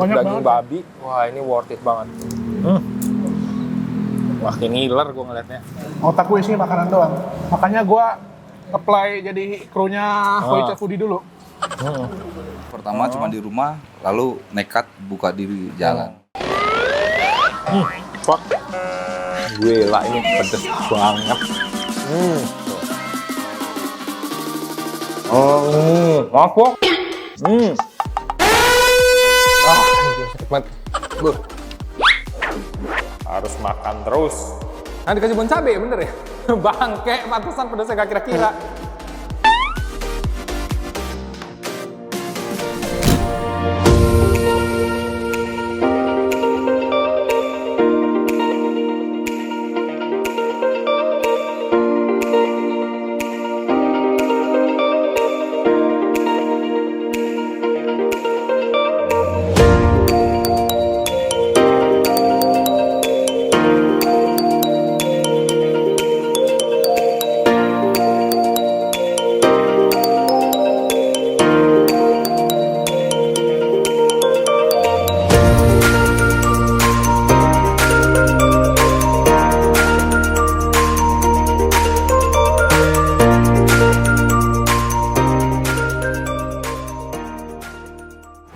Banyak daging banget. babi. Wah, ini worth it banget. Makin ngiler gue ngeliatnya. Otak gue isinya makanan doang. Makanya gue apply jadi krunya Hoicha Foodie dulu. Pertama cuma di rumah, lalu nekat buka di jalan. Fuck. Gila, ini pedes banget. Ngapok. Anjir, sakit banget. Harus makan terus. Nah, dikasih bon cabe, bener ya? Bangke, pantesan pedasnya gak kira-kira.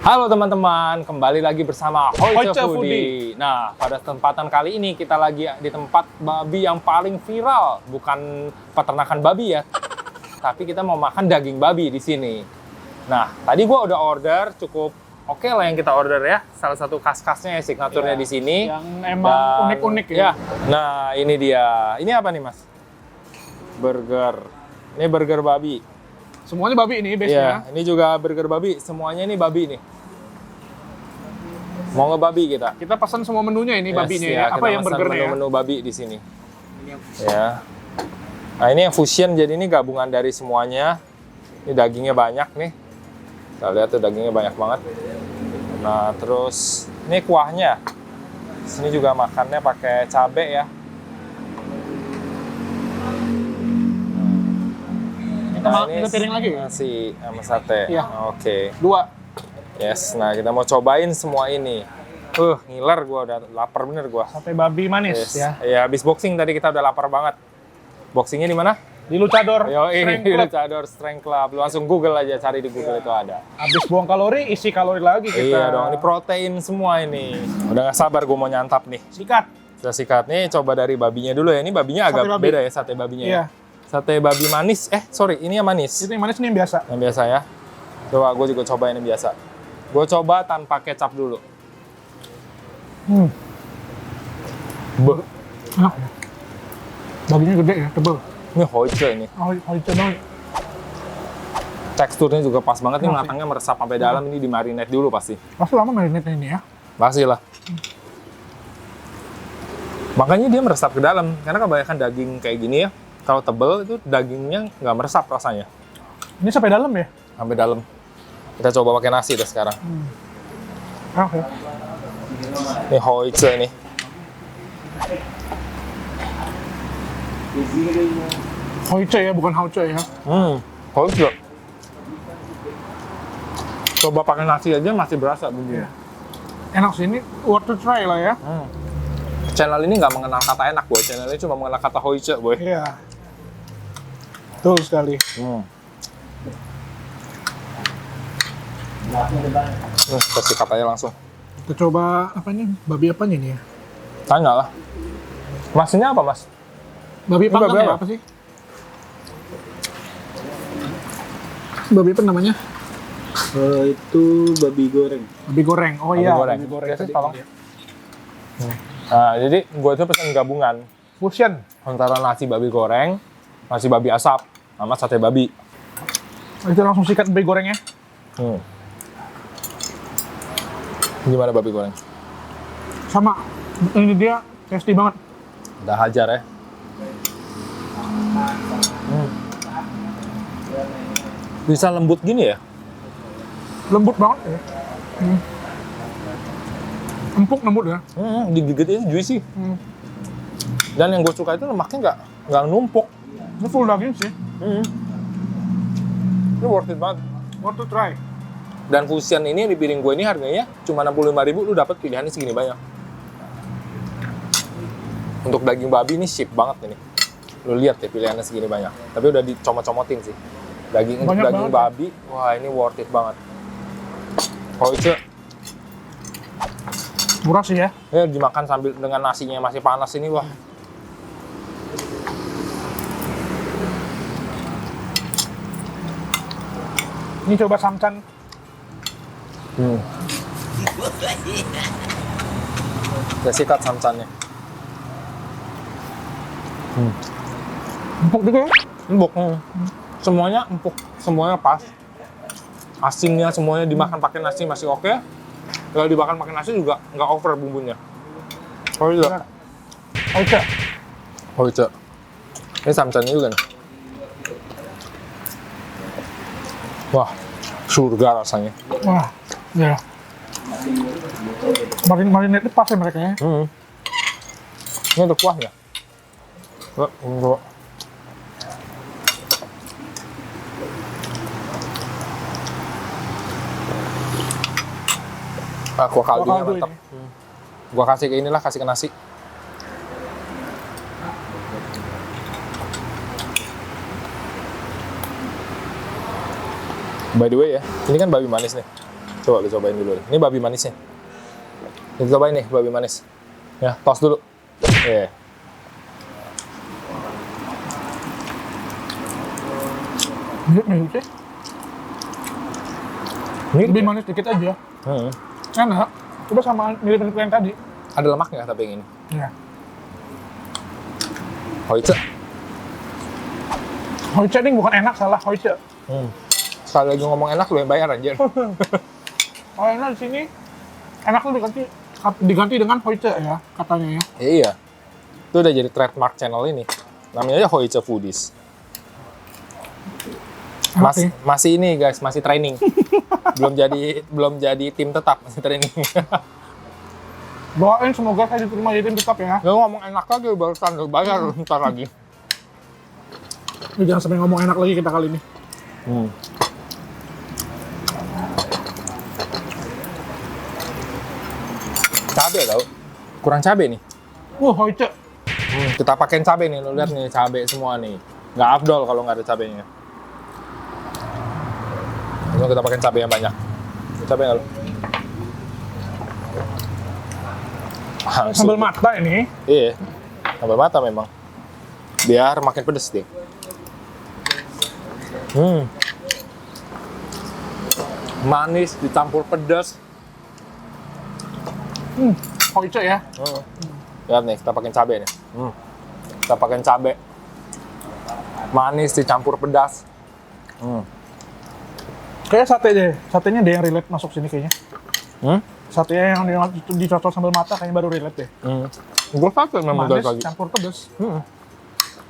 Halo teman-teman, kembali lagi bersama Hoicha Foodie. Nah, pada kesempatan kali ini kita lagi di tempat babi yang paling viral, bukan peternakan babi ya, tapi kita mau makan daging babi di sini. Nah, tadi gua udah order, cukup oke lah yang kita order ya. Salah satu khas-khasnya ya, signaturnya di sini. Yang emang unik-unik ya. Nah, ini dia. Ini apa nih, Mas? Burger. Ini burger babi. Semuanya babi ini base-nya. Iya, ini juga burger babi. Semuanya ini babi nih. Mau ngebabi kita. Kita pesan semua menunya ini babinya ya. ya. Apa Kita yang pesan burgernya ya? menu-menu babi di sini. Ya. Nah, ini yang fusion, jadi ini gabungan dari semuanya. Ini dagingnya banyak nih. Kita lihat tuh dagingnya banyak banget. Nah, terus ini kuahnya. Sini juga makannya pakai cabe ya. Kita piring lagi? Nasi sama sate. Iya. Oke. 2. Yes, nah kita mau cobain semua ini. Ngiler gua, udah lapar bener gua. Sate babi manis Yes. ya. Iya, habis boxing tadi kita udah lapar banget. Boxingnya di mana? Di Luchador. Yo, Strength ini Club. Luchador Strength Club. Lu langsung Google aja, cari di Google itu ada. Habis buang kalori, isi kalori lagi kita. Iya dong, ini protein semua ini. Udah gak sabar gua mau nyantap nih. Sikat. Kita sikat nih, coba dari babinya dulu ya. Ini babinya agak Sate babi. beda ya, sate babinya Iya. ya. Sate babi manis. Sorry, ini yang manis. Itu yang manis ini yang biasa. Yang biasa ya. Coba gue juga cobain yang biasa. Gue coba tanpa kecap dulu. Beuh. Enak ya. Dagingnya gede ya, tebel. Ini Hoicha ini. Hoicha banget. Teksturnya juga pas banget nih, Enak sih. matangnya meresap sampai dalam. Ini dimarinate dulu pasti. Pasti lama marinate ini ya. Pasti lah. Makanya dia meresap ke dalam. Karena kebanyakan daging kayak gini ya, kalau tebel itu dagingnya nggak meresap rasanya. Ini sampai dalam ya? Sampai dalam. Kita coba pakai nasi deh sekarang. Oke. Ini Hoicha ini. Hoicha ya, bukan Hoicha ya. Hoicha. Coba pakai nasi aja masih berasa bumbunya. Enak sih, ini worth to try lah ya. Channel ini nggak mengenal kata enak, boy. Channel ini cuma mengenal kata Hoicha, boy. Iya. Betul sekali. Kita sikat aja langsung. Kita coba apanya? Babi apanya ini ya? Tanya lah. Masnya apa, Mas? Babi Ini panggang babi ya? apa? Apa sih? Babi apa namanya? Itu babi goreng. Babi goreng. Oh Babi iya, goreng. babi goreng. Biasa tadi. tolong. Nah, jadi gue tuh pesen gabungan Fusion. antara nasi babi goreng, nasi babi asap, sama sate babi. Itu langsung sikat babi gorengnya. Gimana babi goreng? Sama. Ini dia tasty banget. Udah hajar ya. Bisa lembut gini ya? Lembut banget ya. Empuk lembut ya. Digigit itu juicy. Dan yang gue suka itu lemaknya nggak numpuk. Ini full daging sih. Ini worth it banget. Worth to try. Dan fusion ini di piring gue ini harganya cuma 65.000, lu dapat pilihannya segini banyak. Untuk daging babi ini cheap banget ini. Lu lihat ya pilihannya segini banyak. Tapi udah dicomot-comotin sih. Untuk Banyak daging banget, babi, wah ini worth it banget. Hoice, Murah sih ya. ya dimakan sambil dengan nasinya yang masih panas ini, wah. Ini coba samcan. Udah sikat samcannya. Empuk juga ya. Empuk. Semuanya empuk, semuanya pas. Asinnya semuanya dimakan pakai nasi masih oke. Kalau dimakan pakai nasi juga nggak over bumbunya. Hoice. Hoice. Hoice. Ini samcannya juga nih. Wah, surga rasanya. Wah, ya. Marinate pas ya mereka ya. Ini ada kuahnya. Enggak. Kuah kaldunya kaldu mantap. ini. Gua kasih ke inilah, kasih ke nasi. By the way ya, ini kan babi manis nih. Coba lu cobain dulu. Ini babi manisnya. Kita cobain nih babi manis. Ya, tos dulu. Iya. Mirip sih. Lebih manis dikit aja. Enak. Coba sama mirip-mirip yang tadi. Ada lemaknya tapi yang ini. Iya. Hoice. Hoice ini bukan enak, salah Hoice. Sekali lagi ngomong enak lu yang bayar anjir. Oh enak di sini. Enak tuh diganti dengan Hoice ya katanya ya. Iya. Itu udah jadi trademark channel ini. Namanya aja Hoice Foodies. Masih ini guys, masih training. belum jadi tim tetap, masih training. Doain semoga saya diterima jadi tim tetap ya. Lu ngomong enak lagi barusan lu bayar lu ntar lagi. Jangan sampai ngomong enak lagi kita kali ini. Cabe tau? Kurang cabe nih. Hoice. Kita pakein cabe nih, lu lihat nih cabe semua nih. Nggak afdol kalau nggak ada cabenya. Lalu kita pakein cabe yang banyak. Cabe nggak lu? Sambal mata ini. Iya, sambal mata memang. Biar makin pedes dia. Manis dicampur pedas. Hoice ya. Lihat nih, kita pakai cabai nih. Kita pakai cabai. Manis dicampur pedas. Kayak sate deh. Satenya deh yang relate masuk sini kayaknya. Satenya yang dicocol sambal mata kayaknya baru relate deh. Gue sate memang dari Manis pagi. campur pedas.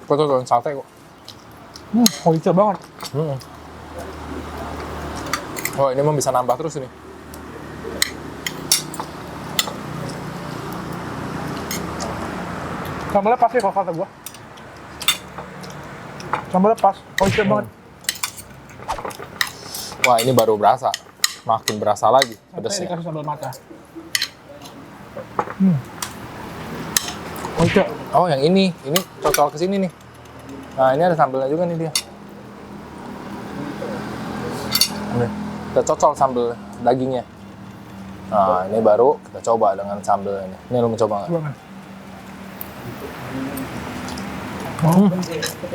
Gue tuh sate kok. Hoice banget. Oh, ini emang bisa nambah terus ini. Sambalnya pas sih kalau kata gua. Sambalnya pas, Hoice banget. Wah, ini baru berasa. Makin berasa lagi Satenya pedasnya. dikasih sambal mata. Hoice. Oh, yang ini cocol ke sini nih. Nah, ini ada sambalnya juga nih dia. Nih, kita cocol sambal dagingnya. Nah, ini baru kita coba dengan sambal ini. Ini lu mau coba nggak? Coba kan.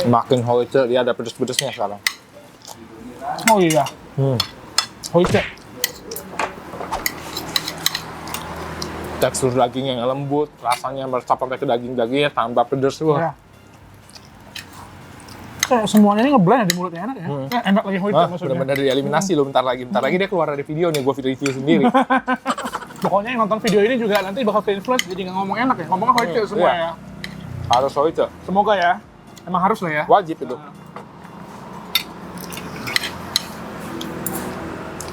Makin Hoice, dia ada pedes-pedesnya sekarang. Oh iya, Hoice. Tekstur dagingnya yang lembut, rasanya meresap sampai ke daging-dagingnya tanpa pedes. Wah. Ya. Kayak semuanya ini ngeblend ya di mulutnya enak ya. Enak lagi Hoice maksudnya. Bener-bener dieliminasi lu bentar lagi dia keluar dari video nih, gue review sendiri. Pokoknya yang nonton video ini juga nanti bakal ke-influence jadi nggak ngomong enak ya. Ngomongnya Hoice semua Iya. ya. Harus Hoice, Semoga ya. Emang harus lah ya. wajib itu.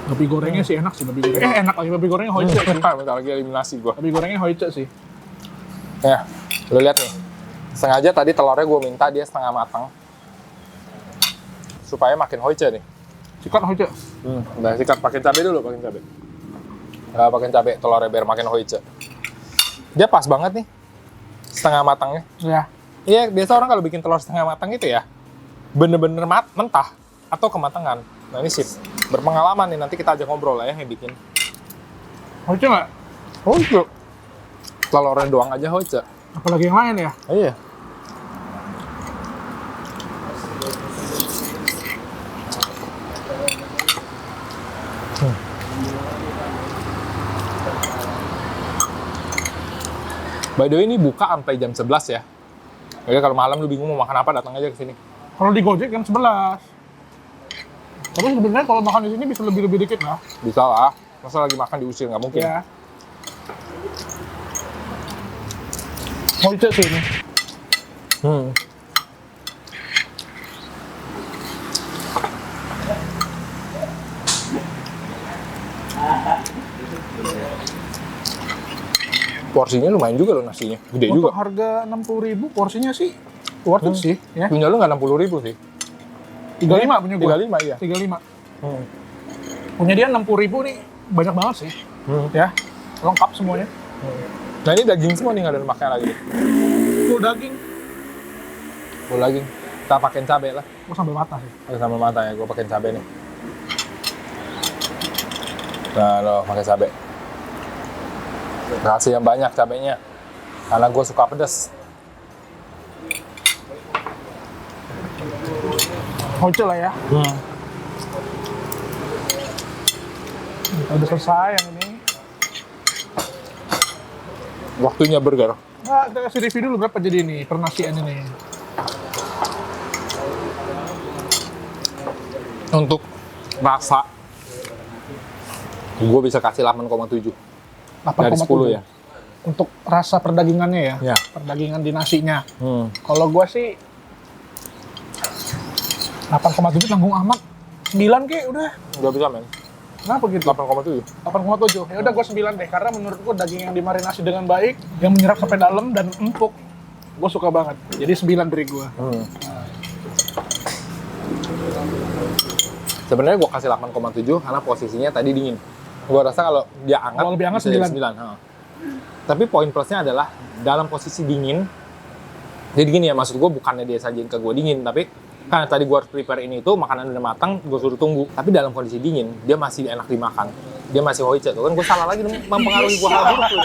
Babi gorengnya sih enak sih babi gorengnya. Enak lagi babi gorengnya Hoice sih. Bentar lagi eliminasi gue. Babi gorengnya Hoice sih. Ya, lu lihat nih. Sengaja tadi telurnya gue minta dia setengah matang. Supaya makin Hoice nih. Sikat hoice. Udah sikat, pakai cabai dulu, pakai cabai. Pakai cabai, telurnya biar makin hoice. Dia pas banget nih, setengah matangnya. Ya. Iya, biasa orang kalau bikin telur setengah matang itu ya, bener-bener mentah atau kematangan. Nah ini sip, berpengalaman nih, nanti kita ajak ngobrol lah ya yang bikin. Hoice nggak? Hoice. Telurnya doang aja hoice. Apalagi yang lain ya? Iya. By the way, ini buka sampai jam 11 ya. Jadi kalau malam lu bingung mau makan apa, datang aja ke sini. Kalau di Gojek kan 11. Tapi sebenarnya kalau makan di sini bisa lebih dikit lah. Bisa lah. Masa lagi makan diusir, nggak mungkin. Ya. Hoice sih ini. Porsinya lumayan juga loh nasinya. Gede Untuk juga. harga 60.000 porsinya sih worth it sih. Ya. Punya lu nggak 60.000 sih? 35 punya gua. 35 iya. 35. Punya dia 60.000 nih banyak banget sih. Ya. Lengkap semuanya. Nah ini daging semua nih, nggak ada lemaknya lagi. Tuh daging. Full daging. Kita pakein cabai lah. Gua sambal mata sih. Pakai sambal mata ya, gue pakein cabai nih. Nah lo pakai cabai. Kasih yang banyak cabainya, karena gue suka pedas. Hoice lah ya. Udah selesai yang ini. Waktunya burger. Nah, kita kasih review dulu berapa jadi ini pernasian ini. Untuk rasa, gue bisa kasih 8,7 dari 10 ya. Untuk rasa perdagingannya ya. Ya. Perdagingan di nasinya. Kalau gua sih 8,7 tanggung amat. 9 kek udah. Udah bisa men. Kenapa gitu? 8,7. 8,7. Ya udah gua 9 deh karena menurut gua daging yang dimarinasi dengan baik, yang menyerap sampai dalam dan empuk. Gua suka banget. Jadi 9 dari gua. Sebenarnya gue kasih 8,7 karena posisinya tadi dingin. Gue rasa kalau dia hangat, Kalau lebih hangat bisa jadi 9. 9. Tapi poin plusnya adalah dalam posisi dingin. Jadi gini ya, maksud gue bukannya dia sajiin ke gue dingin, tapi karena tadi gue harus prepare ini itu makanan udah matang, gue suruh tunggu. Tapi dalam kondisi dingin, dia masih enak dimakan. Dia masih hoice tuh kan, gue salah lagi mempengaruhi gue hal buruk tuh.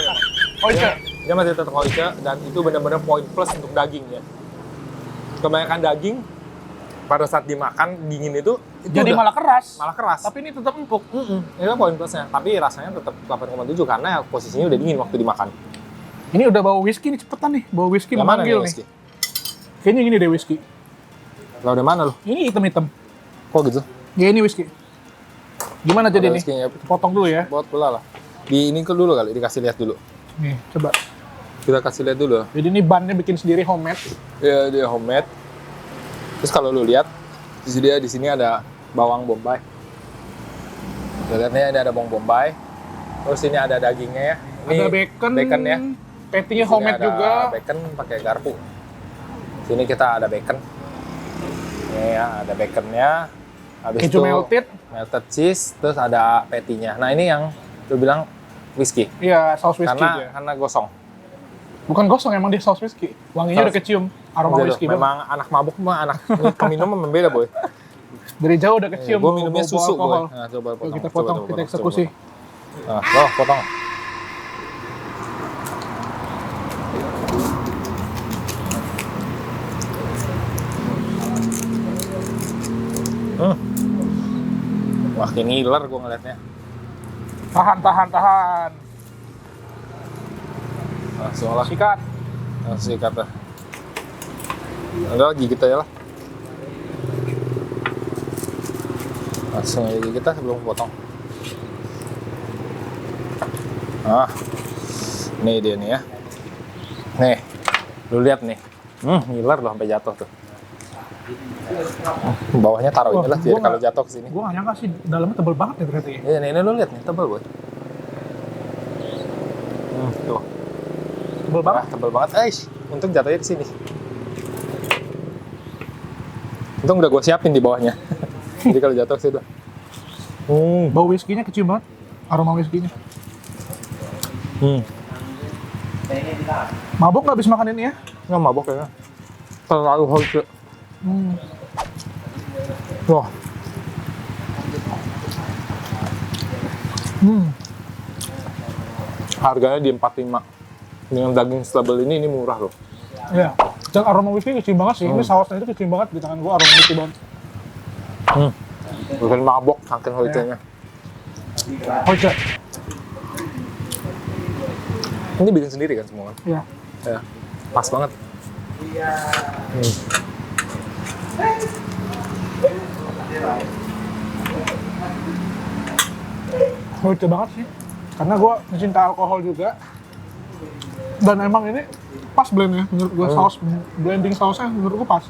Hoice. Dia masih tetap hoice dan itu benar-benar poin plus untuk daging ya. Kebanyakan daging pada saat dimakan dingin itu Jadi udah malah keras. malah keras. Tapi ini tetap empuk. Itu poin plusnya. Tapi rasanya tetap 8,7 karena posisinya udah dingin waktu dimakan. Ini udah bawa whisky nih, cepetan nih. Bawa whisky Yang mana nih memanggil nih. whisky? Kayaknya ini deh whisky. Lo udah mana lo? Ini hitam-hitam. Kok gitu? Ya ini whisky. Gimana jadi nih? Whisky-nya Potong dulu ya. buat pula lah. Di ini ke dulu kali, dikasih lihat dulu. Nih, coba. Kita kasih lihat dulu. Jadi ini bannya bikin sendiri homemade. Ya, dia homemade. Terus kalau lu lihat, di sini ada bawang bombay. Lihatnya ini ada bawang bombay. Terus ini ada dagingnya ya. Ini Ada bacon. Bacon ya. Patty-nya Sini homemade ada juga. Bacon pakai garpu. Sini kita ada bacon. Ini ya, ada baconnya. Habis Keju melted. melted cheese, terus ada patty-nya. Nah, ini yang lu bilang whisky. Iya, saus whisky dia. Karena gosong. Bukan gosong, emang dia saus whisky. Wanginya udah kecium. Aroma Jadi, whisky. memang anak mabuk mah anak peminum memang beda, boy. Dari jauh udah kecium. Gue minumnya bau-bau susu, boy. alkohol. Nah, coba Yuk potong. kita potong, coba kita eksekusi. Nah, loh, potong. Makin ngiler gue ngeliatnya. Tahan, tahan, tahan. Langsung lah. Sikat. Langsung kata. Ada lagi kita ya lah. Langsung aja kita sebelum potong. Ah, ini dia nih ya. Nih, lu lihat nih. Ngiler loh sampai jatuh tuh. Bawahnya taruh Wah, inilah gua jadi nggak- kalau jatuh ke sini. Gue gak nyangka sih, dalamnya tebel banget ya ternyata ya. Iya, ini lu lihat nih, tebal boy. Tuh. Tebel banget. Tebal banget. Untung jatuhnya ke sini. Untung udah gue siapin di bawahnya. Jadi kalau jatuh ke situ. Bau whiskinya kecium banget. Aroma whiskinya. Mabok nggak habis makan ini ya? Nggak mabok ya. Terlalu hoice. Wah. Harganya di 45. Dengan daging stable ini murah loh. Iya. Dan aroma whisky kecium banget sih. Ini sausnya itu kecium banget di tangan gua, aroma whisky banget. Bukan mabok saking hoice-nya. Hoice. Ini bikin sendiri kan semua kan? Iya. Ya. Pas banget. Hoice banget sih. Karena gua pencinta alkohol juga. Dan emang ini pas blendnya menurut gua, saus blending sausnya menurut gua pas.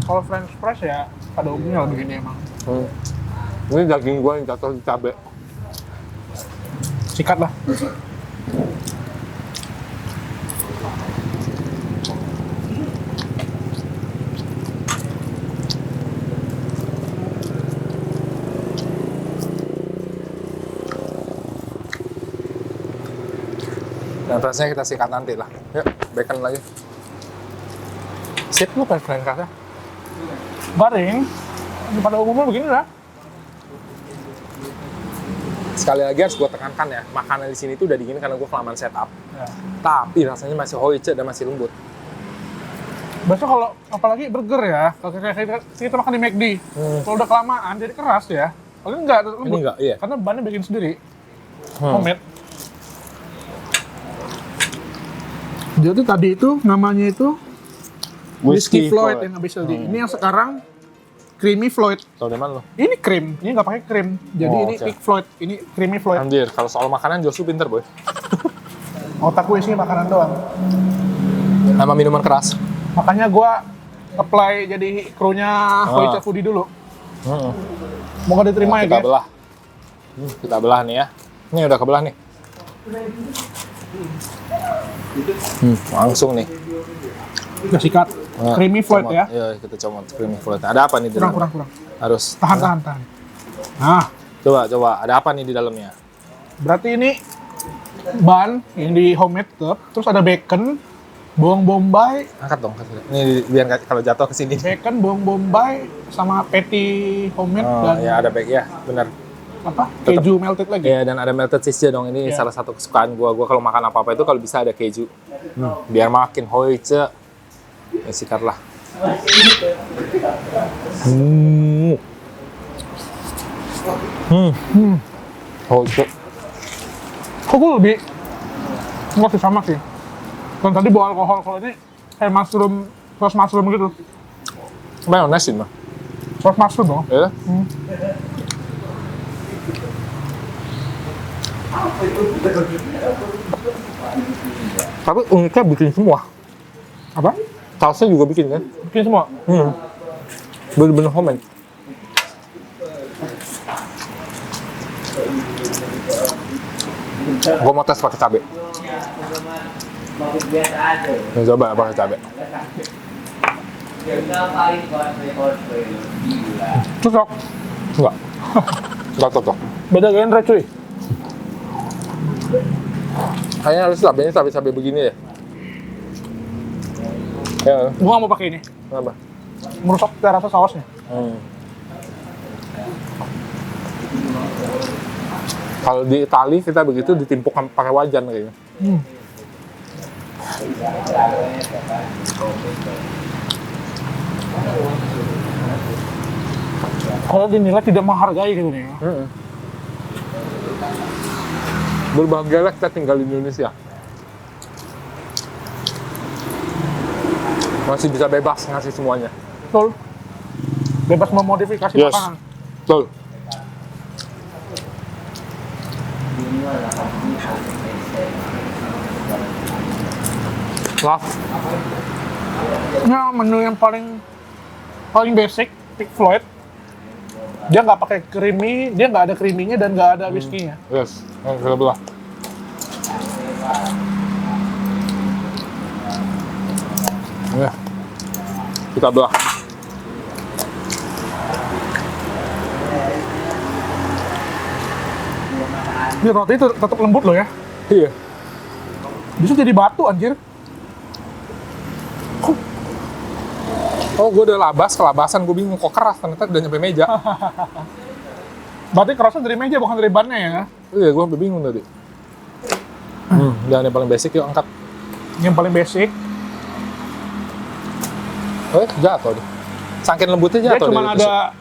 Kalau French fries ya pada umumnya lebih ini emang. Ini daging gua yang jatuh di cabai. Sikat lah. Nah, terusnya kita sikat nanti lah. Yuk, bacon lagi. Sip lu kan French fries-nya? Garing. Pada umumnya begini lah. Sekali lagi harus gue tekankan ya, makanan di sini tuh udah dingin karena gue kelamaan setup. Ya. Tapi rasanya masih hoice dan masih lembut. Biasanya kalau apalagi burger ya, kalau kita makan di McD, kalau udah kelamaan jadi keras ya. Paling enggak lembut. Ini enggak, iya. Karena bannya bikin sendiri. Homemade. Jadi tadi itu namanya itu Whiskey Floyd yang habis tadi. Ini yang sekarang Creamy Floyd. Tau dari mana lo? Ini krim, ini nggak pakai krim. Jadi Oh, ini oke. Pink Floyd, ini Creamy Floyd. Anjir, kalau soal makanan Josu pinter boy. Otak gue isinya makanan doang. Sama minuman keras. Makanya gue apply jadi krunya Hoice Foodie dulu. Moga diterima ya Kita guys. belah. Kita belah nih ya. Ini udah kebelah nih. Langsung nih. Udah sikat. Creamy Floyd Comot. ya. Iya, kita comot Creamy Floyd. Ada apa nih di dalam? Kurang. Harus. Tahan. Nah, Coba. Ada apa nih di dalamnya? berarti ini bun yang di homemade cup, terus ada bacon, bawang bombay, Angkat dong. Ini biar kalau jatuh ke sini. bacon, bawang bombay, sama patty homemade Oh, dan ya ada back ya, benar. apa? Keju melted lagi. Ya, dan ada melted cheese dong. Ini Iya. salah satu kesukaan gua. Gua kalau makan apa-apa itu kalau bisa ada keju. Biar makin hoice. Ya, sikat lah. Hoice. Kok gue lebih nggak sih sama sih. Dan tadi bawa alkohol, kalau ini kayak saus mushroom gitu. Mayones ini mah. Saus mushroom dong. Ya. Tapi uniknya bikin semua. Apa? Sausnya juga bikin kan? Bikin semua. Bener-bener homemade. Gue mau tes pakai cabai. Ini coba pakai cabai. Cocok. Enggak. Enggak cocok. Beda genre cuy. Kayaknya harus cabainya cabai-cabai begini ya. Ya, Gue nggak mau pakai ini. kenapa? Merusak rasa sausnya. Kalau di Itali kita begitu ditimpuk pakai wajan kayaknya. Kalau dinilai tidak menghargai gitu nih. Berbahagialah kita tinggal di Indonesia. Masih bisa bebas ngasih semuanya. Betul. Bebas memodifikasi Yes. makanan. Betul. Ini menu yang paling basic Pink Floyd. Dia nggak pakai creamy, dia nggak ada creaminya dan nggak ada whiskey-nya. Yes, kita belah. Ya. Kita belah. Ini roti itu tetap lembut loh ya. Iya. Bisa jadi batu anjir. Oh, gue udah kelabasan, gue bingung kok keras, ternyata udah nyampe meja. Berarti kerasnya dari meja bukan dari bannya ya. Iya, gue sampai bingung tadi. Dan yang paling basic, yuk angkat. Yang paling basic. Jatuh deh. Saking lembutnya Dia jatuh. cuma ada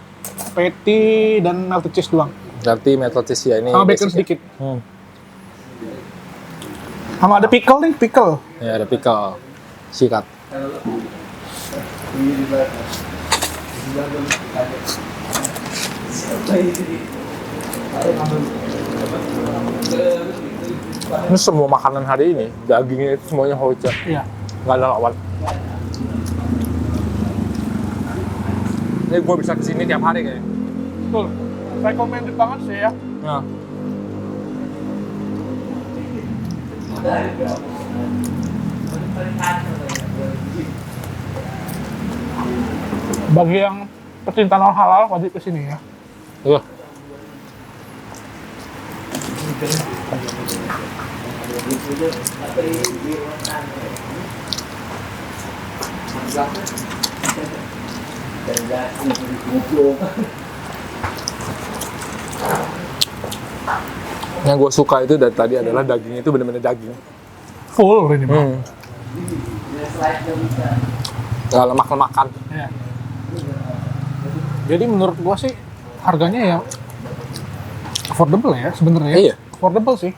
patty dan melted cheese doang. Berarti metal cheese ya ini. Sama bacon basic ya. sedikit. Sama ada pickle nih, pickle. Ya, ada pickle. Sikat. Ini semua makanan hari ini, dagingnya itu semuanya hoja. Iya. Nggak ada lawan. Ini gue bisa kesini tiap hari kayaknya. Betul. Recommended banget sih ya. Ya. Bagi yang pecinta non halal wajib kesini ya. Iya. Yang gue suka itu dari tadi adalah daging itu benar-benar daging. Full ini mah. Gak lemak-lemakan. Iya. Jadi menurut gua sih harganya ya affordable ya sebenarnya. Iya. Affordable sih.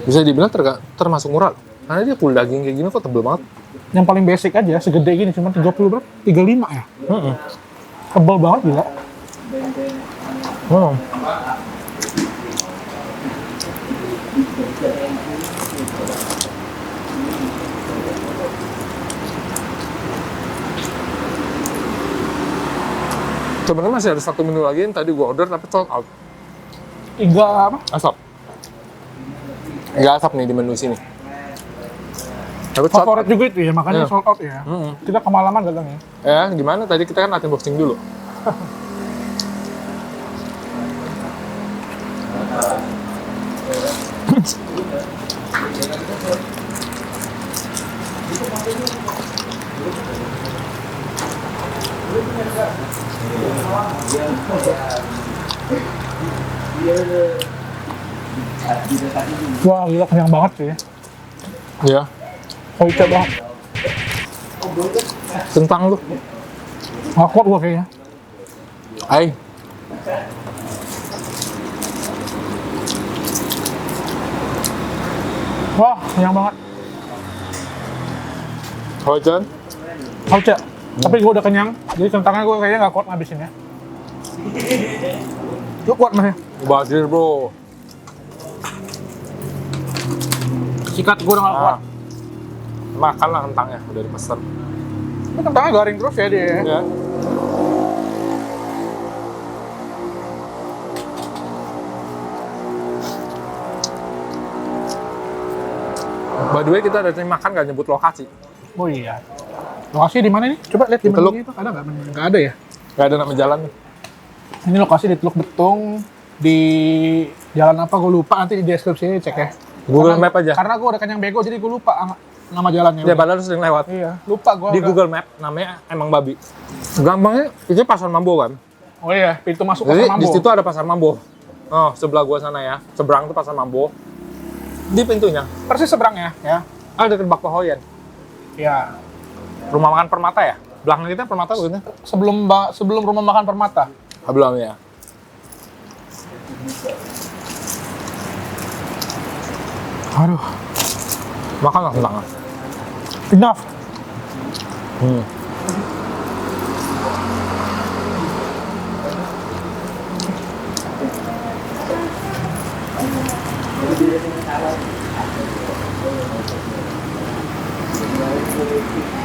Bisa dibilang termasuk murah. Karena dia full daging kayak gini kok tebel banget. Yang paling basic aja segede gini cuma 30 berapa? 35 ya. Tebel banget gila. Sebenarnya masih ada satu menu lagi yang tadi gua order tapi sold out. 3 apa? Asap. Nggak asap nih di menu sini. Tapi sold Favorit out. juga itu ya, makanya Iya. sold out ya. Kita kemalaman datang ya. Ya, gimana? Tadi kita kan latihan boxing dulu. Wah gila kenyang banget sih. Iya. Hoica banget. Kentang lu. Nggak kuat gua kayaknya. Hai. Wah kenyang banget. Hoican. Hoica. Tapi gua udah kenyang. Jadi kentangnya gua kayaknya nggak kuat ngabisin ya. Lu kuat masih? Badir bro. Sikat gua udah nggak kuat. Makan lah kentangnya, udah dipesan. Ini kentangnya garing terus ya dia ya. Ya. By the way, kita dari makan gak nyebut lokasi. Oh iya. Lokasi di mana nih? Coba lihat di Teluk. menu itu ada nggak? Nggak ada ya. Gak ada nama jalan. Ini lokasi di Teluk Betung di jalan apa gue lupa, nanti di deskripsi cek ya. Google Map aja. Karena gue udah kenyang bego jadi gue lupa nama jalannya. Ya padahal sering lewat. Iya, lupa gue. Di Google Map namanya emang babi. Gampangnya itu Pasar Mambo kan. Oh iya, pintu masuk Jadi Pasar Mambo. di situ ada Pasar Mambo. Oh, sebelah gua sana ya. Seberang tuh Pasar Mambo. Di pintunya Persis seberangnya ya. ada dekat Bak Pahoyan. Iya. Rumah makan Permata ya? Belakang kita Permata bukan? Sebelum rumah makan Permata. Belum ya. Aduh, Makan lah kentang. enough.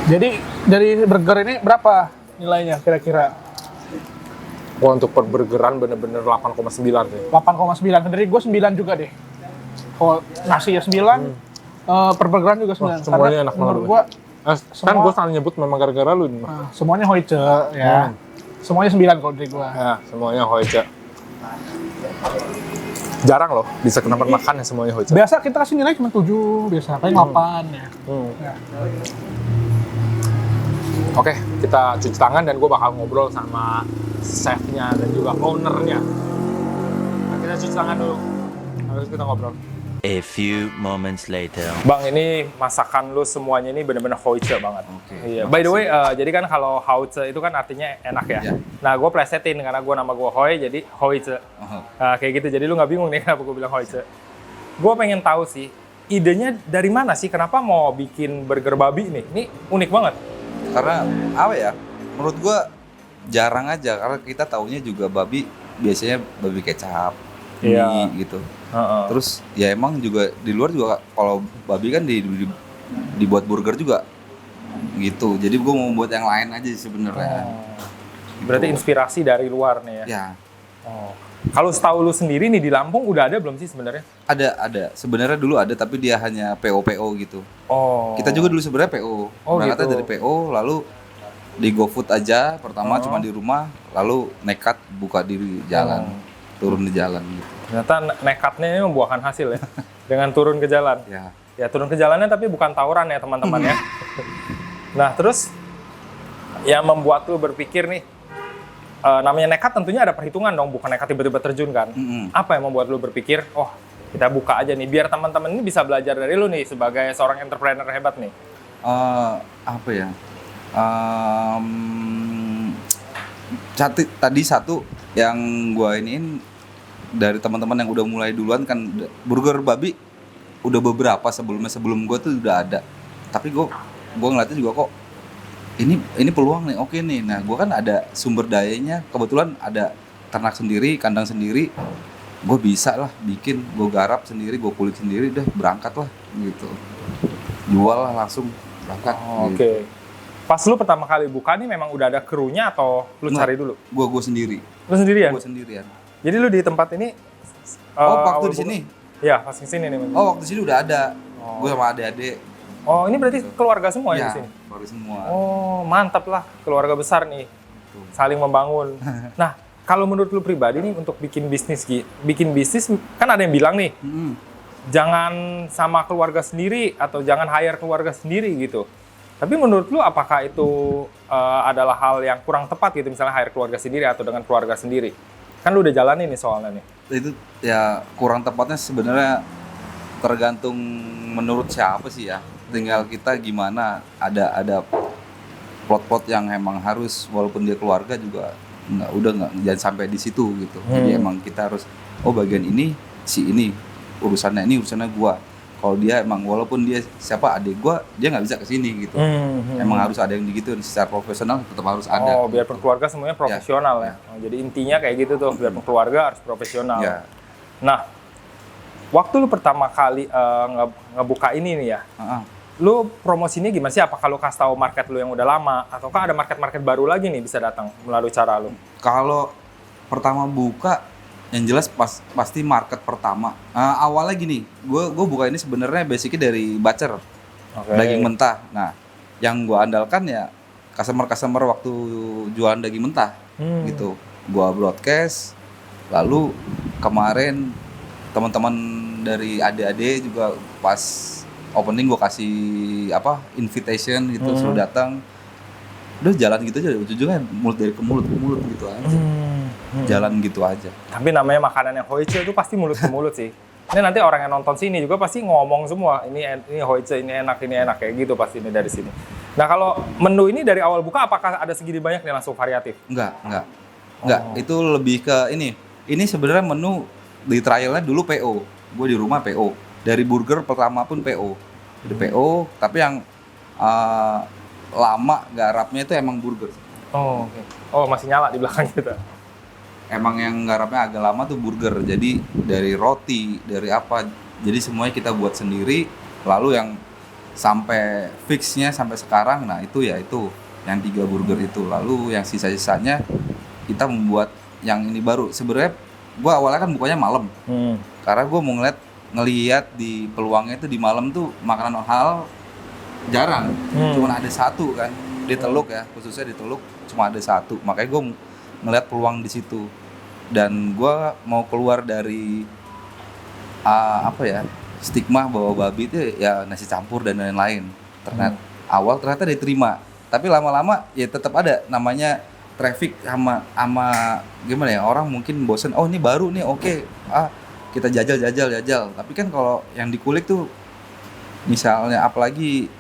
Jadi dari burger ini berapa nilainya kira-kira? Wah, untuk per burgeran bener-bener 8,9 sih. 8,9. Dari gue 9 juga deh. Kalau nasi ya 9, per burgeran juga 9. Semuanya enak banget. Menurut gue Kan semua- gue salah nyebut memang gara-gara lu nih. semuanya Hoice ya. Semuanya 9 kalau dari gue. Ya, semuanya Hoice. Jarang loh bisa ke tempat makan yang semuanya Hoice. Biasa kita kasih nilai cuma 7, biasa paling 8 ya. Ya. Oke, kita cuci tangan dan gue bakal ngobrol sama chefnya dan juga ownernya. Nah, kita cuci tangan dulu, habis kita ngobrol. A few moments later. Bang, ini masakan lu semuanya ini bener-bener Hoice banget. Oke, Iya. makasih. By the way, jadi kan kalau Hoice itu kan artinya enak ya. Iya. Nah, gue plesetin karena nama gue Hoi, jadi Hoice. Oh, Kayak gitu, jadi lu nggak bingung nih kenapa gue bilang Hoice. Gue pengen tahu sih, idenya dari mana sih? Kenapa mau bikin burger babi nih? Ini unik banget. karena apa ya? Menurut gua jarang aja karena kita taunya juga babi biasanya babi kecap, Iya. mie gitu. Terus ya emang juga di luar juga kalau babi kan dibuat burger juga gitu. Jadi gua mau buat yang lain aja sih sebenarnya. Berarti inspirasi dari luar nih ya? Ya, Oh. Kalau setahu lu sendiri nih di Lampung udah ada belum sih sebenarnya? ada. Sebenarnya dulu ada tapi dia hanya PO gitu. Oh. Kita juga dulu sebenarnya PO. Oh, Berangkatnya gitu. dari PO lalu di GoFood aja pertama Oh. cuma di rumah, lalu nekat buka di jalan, turun di jalan gitu. Ternyata nekatnya ini membuahkan hasil ya. Dengan turun ke jalan. Ya. Ya turun ke jalannya tapi bukan tawuran ya teman-teman ya. Nah terus yang membuat lu berpikir nih, namanya nekat tentunya ada perhitungan dong, bukan nekat tiba-tiba terjun kan. Mm-mm. Apa yang membuat lu berpikir, oh kita buka aja nih, biar teman-teman ini bisa belajar dari lu nih sebagai seorang entrepreneur hebat nih. Apa ya? Tadi satu yang gua iniin dari teman-teman yang udah mulai duluan kan burger babi udah beberapa sebelum gua tuh udah ada. Tapi gua ngeliatnya juga kok ini peluang nih, oke nih. Nah, gua kan ada sumber dayanya, kebetulan ada ternak sendiri, kandang sendiri. Gue bisa lah bikin, gue garap sendiri, gue kulik sendiri, udah berangkat lah gitu. Jual lah langsung berangkat. Oke. Pas lu pertama kali buka nih memang udah ada krunya atau lu Nggak. cari dulu? Gue sendiri. Lu sendirian? Gue sendirian. Jadi lu di tempat ini Waktu awal di sini. Iya, pas di sini nih. Oh, waktu di sini udah ada. Gue sama adik-adik. Oh, ini berarti keluarga semua ya di Ya, sini? baru semua. Oh, mantap lah. Keluarga besar nih. Saling membangun. Nah, kalau menurut lu pribadi nih untuk bikin bisnis, kan ada yang bilang nih, Mm-mm. jangan sama keluarga sendiri atau jangan hire keluarga sendiri gitu. Tapi menurut lu apakah itu adalah hal yang kurang tepat gitu, misalnya hire keluarga sendiri atau dengan keluarga sendiri? Kan lu udah jalanin nih soalnya nih. Itu ya kurang tepatnya sebenarnya tergantung menurut siapa sih ya. Tinggal kita gimana, ada plot-plot yang emang harus walaupun dia keluarga juga nggak jangan sampai di situ gitu. Jadi emang kita harus bagian ini si ini urusannya gua. Kalau dia emang walaupun dia siapa adik gua, dia nggak bisa ke sini gitu. Emang harus ada yang digituin secara profesional tetap harus ada. Oh, biar keluarga semuanya profesional ya. Oh, jadi intinya kayak gitu tuh, biar keluarga harus profesional. Ya. Nah, waktu lu pertama kali ngebuka ini nih ya, lu promosinya gimana sih? Apakah lu kasih tahu market lu yang udah lama, ataukah ada market-market baru lagi nih bisa datang melalui cara lu? Kalau pertama buka, yang jelas pasti market pertama. Awalnya gini, gue buka ini sebenarnya basicnya dari bacer, daging mentah. Nah, yang gue andalkan ya customer waktu jualan daging mentah, gitu. Gue broadcast, lalu kemarin teman-teman dari adik-adik juga pas opening gue kasih invitation gitu, suruh datang. Udah jalan gitu aja, ujung-ujungnya mulut dari ke mulut gitu aja. Jalan gitu aja. Tapi namanya makanan yang Hoice itu pasti mulut ke mulut sih. Ini nanti orang yang nonton sini juga pasti ngomong semua, ini Hoice, ini enak kayak gitu pasti ini dari sini. Nah kalau menu ini dari awal buka apakah ada segini banyak nih langsung variatif? Enggak. Itu lebih ke ini. Ini sebenarnya menu di trialnya dulu PO. Gue di rumah PO. Dari burger pertama pun PO. Di PO, tapi yang lama garapnya itu emang burger. Oh, oke. Oh, masih nyala di belakang kita. Emang yang garapnya agak lama tuh burger. Jadi dari roti, dari apa. Jadi semuanya kita buat sendiri. Lalu yang sampai fixnya sampai sekarang, nah itu ya itu. Yang 3 burger itu. Lalu yang sisa-sisanya kita membuat yang ini baru. Sebenarnya gue awalnya kan bukanya malam, karena gue mau ngelihat di peluangnya itu di malam tuh makanan halal jarang, cuma ada satu kan di Teluk ya, khususnya di Teluk cuma ada satu, makanya gue ngelihat peluang di situ. Dan gue mau keluar dari stigma bahwa babi itu ya nasi campur dan lain-lain. Ternyata diterima, tapi lama-lama ya tetap ada namanya traffic sama gimana ya, orang mungkin bosen, oh ini baru nih, oke, kita jajal. Tapi kan kalau yang dikulik tuh misalnya apalagi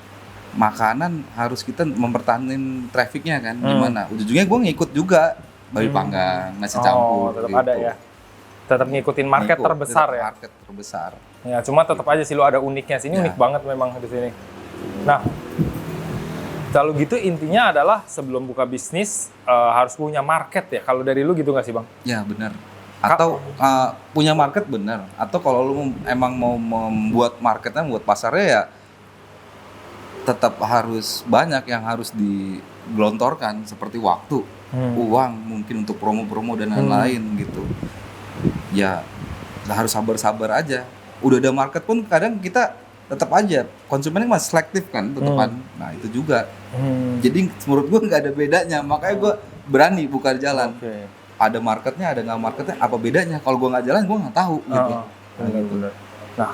makanan harus kita mempertahankan trafficnya kan, gimana? Ujung-ujungnya gue ngikut juga babi panggang, nasi campur. Tetap gitu. ada ya. Tetap ngikutin market terbesar ya. Market terbesar. Ya, cuma tetap aja sih lu ada uniknya. Sini unik banget memang di sini. Nah, kalau gitu intinya adalah sebelum buka bisnis harus punya market ya. Kalau dari lu gitu nggak sih, Bang? Ya benar. Atau punya market benar. Atau kalau lu emang mau membuat marketnya, membuat pasarnya ya tetap harus banyak yang harus digelontorkan seperti waktu, uang mungkin untuk promo-promo dan lain-lain gitu. Ya harus sabar-sabar aja. Udah ada market pun kadang kita tetap aja konsumennya masih selektif kan, tetepan. Nah itu juga. Jadi menurut gue nggak ada bedanya, makanya gue berani buka jalan. Ada marketnya, ada nggak marketnya, apa bedanya? Kalau gue nggak jalan, gue nggak tahu gitu. Benar. Nah,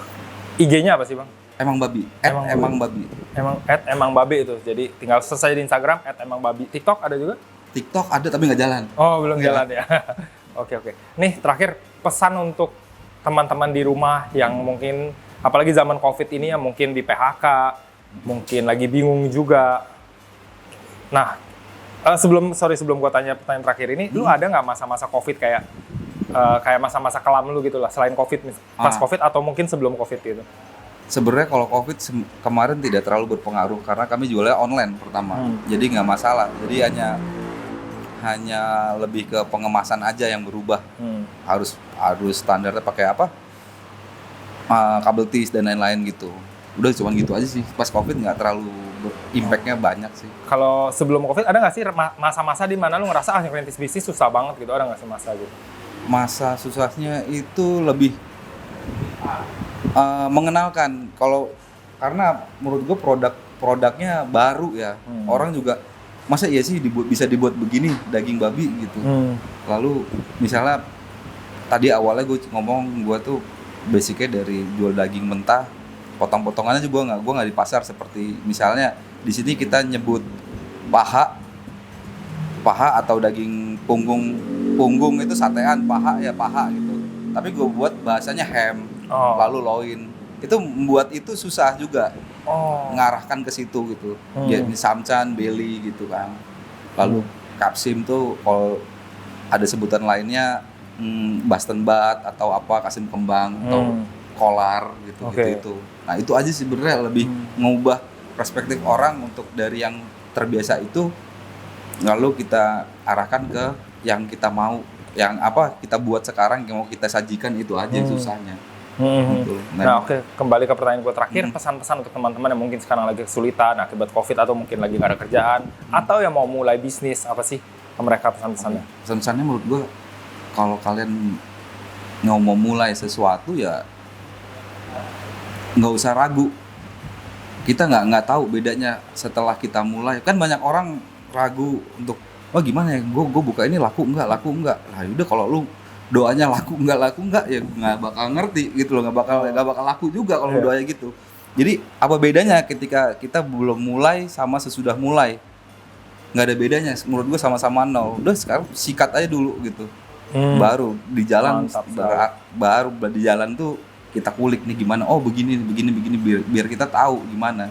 IG-nya apa sih, Bang? Emang babi. Emang babi itu. Jadi tinggal selesai di Instagram @emangbabi. TikTok ada juga? TikTok ada tapi nggak jalan. Oh, belum jalan ya. Oke. Nih terakhir pesan untuk teman-teman di rumah yang mungkin apalagi zaman Covid ini ya mungkin di PHK, mungkin lagi bingung juga. Nah, sebelum gua tanya pertanyaan terakhir ini, lu ada nggak masa-masa Covid kayak masa-masa kelam lu gitu lah selain Covid, pas Covid atau mungkin sebelum Covid gitu? Sebenarnya kalau Covid kemarin tidak terlalu berpengaruh karena kami jualnya online pertama, jadi nggak masalah. Jadi hanya lebih ke pengemasan aja yang berubah. Harus standarnya pakai apa? Kabel tis dan lain-lain gitu. Udah cuma gitu aja sih. Pas Covid nggak terlalu impact-nya banyak sih. Kalau sebelum Covid ada nggak sih masa-masa di mana lu ngerasa ngerintis bisnis susah banget gitu? Ada nggak sih masa gitu? Masa susahnya itu lebih mengenalkan karena menurut gue produknya baru ya. Orang juga masa iya sih bisa dibuat begini daging babi gitu. Lalu misalnya tadi awalnya gue ngomong gue tuh basicnya dari jual daging mentah, potong-potongannya juga gue nggak di pasar seperti misalnya di sini kita nyebut paha atau daging punggung itu satean, paha gitu. Tapi gue buat bahasanya ham, lalu loin. Itu membuat itu susah juga. Ngarahkan ke situ gitu. Ya samcan, belly gitu kan. Lalu kapsim tuh kalau ada sebutan lainnya Boston bat atau apa, kasim kembang atau kolar gitu. Nah, itu aja sebenarnya lebih mengubah perspektif orang untuk dari yang terbiasa itu lalu kita arahkan ke yang kita mau, yang apa kita buat sekarang yang mau kita sajikan, itu aja susahnya. Nah, kembali ke pertanyaan gue terakhir, pesan-pesan untuk teman-teman yang mungkin sekarang lagi kesulitan akibat Covid atau mungkin lagi nggak ada kerjaan atau yang mau mulai bisnis, apa sih ke mereka pesan-pesannya? Pesan-pesannya menurut gue, kalau kalian mau mulai sesuatu ya nggak usah ragu. Kita nggak tahu bedanya setelah kita mulai. Kan banyak orang ragu untuk, wah gimana ya, gue buka ini laku nggak. Nah udah, kalau lu doanya laku nggak ya nggak bakal ngerti gitu loh, nggak bakal laku juga kalau doanya gitu. Jadi apa bedanya ketika kita belum mulai sama sesudah mulai? Nggak ada bedanya menurut gue, sama-sama nol. Udah sekarang sikat aja dulu gitu. Baru di jalan, baru di jalan tuh kita kulik nih gimana. Oh begini biar kita tahu gimana.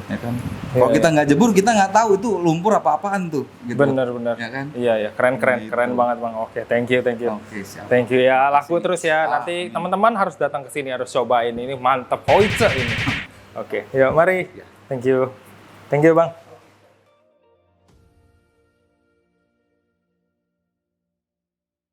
Ya kan. Kalau kita nggak jebur, kita nggak tahu itu lumpur apa-apaan tuh. Gitu. Bener. Ya kan? Iya, keren banget Bang. Oke, thank you. Oke, siap. Thank you ya, laku terus ya. Nanti teman-teman harus datang ke sini, harus cobain ini, mantep Hoice ini. Oke, yuk mari. Thank you Bang.